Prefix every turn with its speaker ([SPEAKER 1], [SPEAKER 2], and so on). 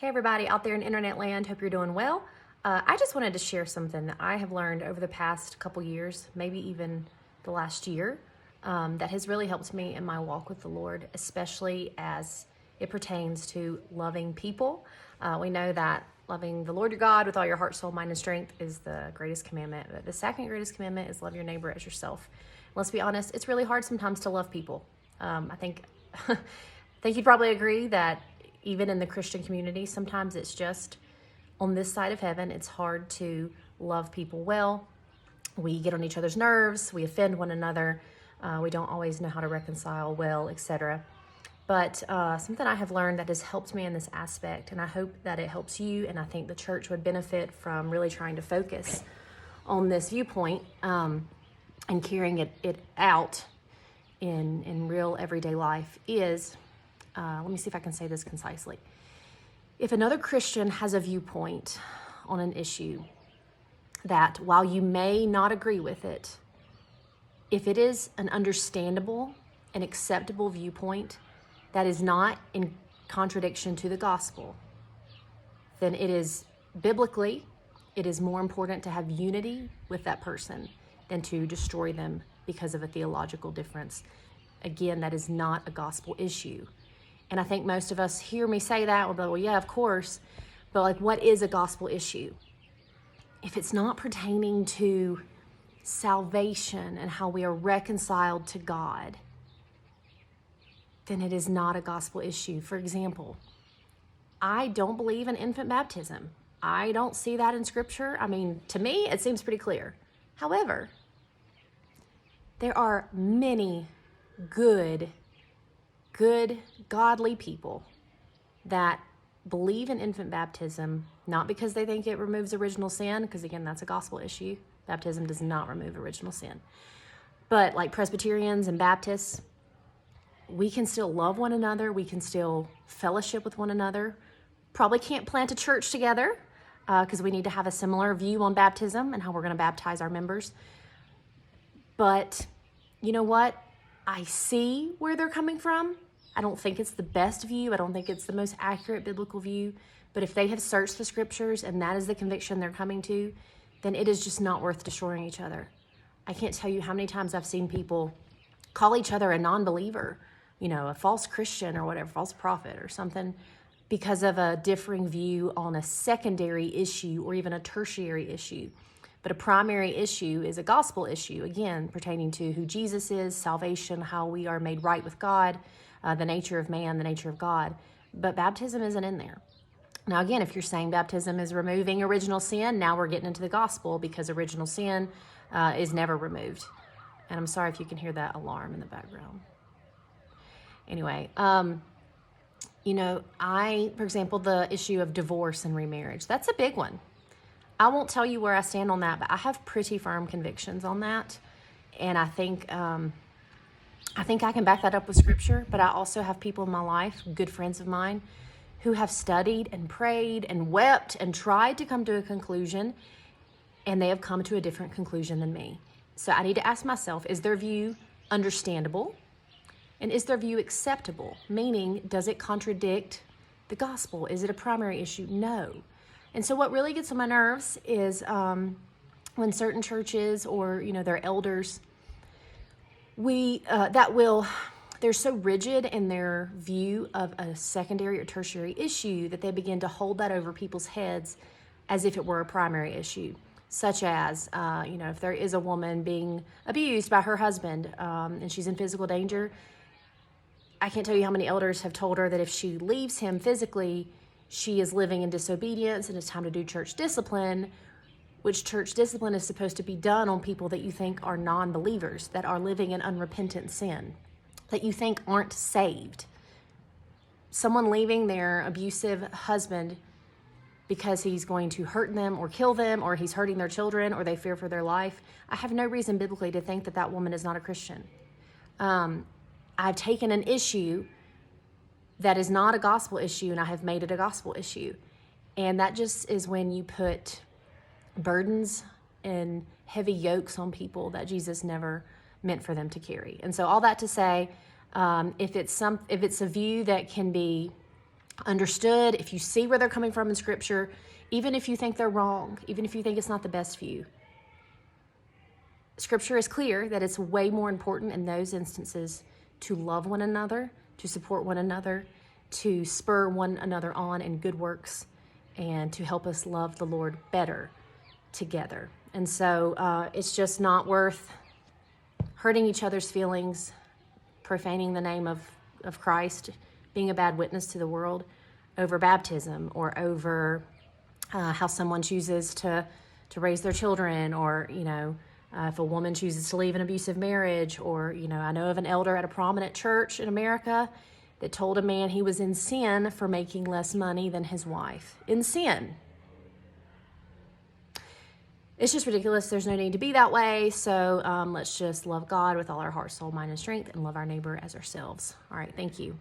[SPEAKER 1] Hey everybody out there in internet land, hope you're doing well. I just wanted to share something that I have learned over the past couple years, maybe even the last year, that has really helped me in my walk with the Lord, especially as it pertains to loving people. We know that loving the Lord your God with all your heart, soul, mind, and strength is the greatest commandment. But the second greatest commandment is love your neighbor as yourself. Let's be honest, it's really hard sometimes to love people. I think you'd probably agree that even in the Christian community, sometimes it's just on this side of heaven, it's hard to love people well. We get on each other's nerves, we offend one another, we don't always know how to reconcile well, etc. But something I have learned that has helped me in this aspect, and I hope that it helps you, and I think the church would benefit from really trying to focus on this viewpoint and carrying it out in real everyday life is, let me see if I can say this concisely. If another Christian has a viewpoint on an issue that, while you may not agree with it, if it is an understandable and acceptable viewpoint that is not in contradiction to the gospel, then it is biblically, it is more important to have unity with that person than to destroy them because of a theological difference. Again, that is not a gospel issue. And I think most of us hear me say that, we'll be like, well, yeah, of course. But like, what is a gospel issue? If it's not pertaining to salvation and how we are reconciled to God, then it is not a gospel issue. For example, I don't believe in infant baptism. I don't see that in Scripture. I mean, to me, it seems pretty clear. However, there are many good, godly people that believe in infant baptism, not because they think it removes original sin, because again, that's a gospel issue. Baptism does not remove original sin. But like Presbyterians and Baptists, we can still love one another. We can still fellowship with one another. Probably can't plant a church together because we need to have a similar view on baptism and how we're going to baptize our members. But you know what? I see where they're coming from. I don't think it's the best view. I don't think it's the most accurate biblical view. But if they have searched the Scriptures and that is the conviction they're coming to, then it is just not worth destroying each other. I can't tell you how many times I've seen people call each other a non-believer, a false Christian or whatever, false prophet or something, because of a differing view on a secondary issue or even a tertiary issue. But a primary issue is a gospel issue, again, pertaining to who Jesus is, salvation, how we are made right with God, the nature of man, the nature of God. But baptism isn't in there. Now, again, if you're saying baptism is removing original sin, now we're getting into the gospel because original sin is never removed. And I'm sorry if you can hear that alarm in the background. Anyway, for example, the issue of divorce and remarriage, that's a big one. I won't tell you where I stand on that, but I have pretty firm convictions on that. And I think I can back that up with Scripture, but I also have people in my life, good friends of mine, who have studied and prayed and wept and tried to come to a conclusion, and they have come to a different conclusion than me. So I need to ask myself, is their view understandable? And is their view acceptable? Meaning, does it contradict the gospel? Is it a primary issue? No. And so what really gets on my nerves is when certain churches or, their elders, they're so rigid in their view of a secondary or tertiary issue that they begin to hold that over people's heads as if it were a primary issue, such as, if there is a woman being abused by her husband and she's in physical danger, I can't tell you how many elders have told her that if she leaves him physically, she is living in disobedience and it's time to do church discipline, which church discipline is supposed to be done on people that you think are non-believers, that are living in unrepentant sin, that you think aren't saved. Someone leaving their abusive husband because he's going to hurt them or kill them, or he's hurting their children, or they fear for their life, I have no reason biblically to think that that woman is not a Christian. I've taken an issue that is not a gospel issue and I have made it a gospel issue. And that just is when you put burdens and heavy yokes on people that Jesus never meant for them to carry. And so all that to say, if it's a view that can be understood, if you see where they're coming from in Scripture, even if you think they're wrong, even if you think it's not the best for you, Scripture is clear that it's way more important in those instances to love one another, to support one another, to spur one another on in good works, and to help us love the Lord better together. And so it's just not worth hurting each other's feelings, profaning the name of Christ, being a bad witness to the world over baptism, or over how someone chooses to raise their children, or, if a woman chooses to leave an abusive marriage, or, I know of an elder at a prominent church in America that told a man he was in sin for making less money than his wife. In sin. It's just ridiculous. There's no need to be that way. So let's just love God with all our heart, soul, mind, and strength, and love our neighbor as ourselves. All right. Thank you.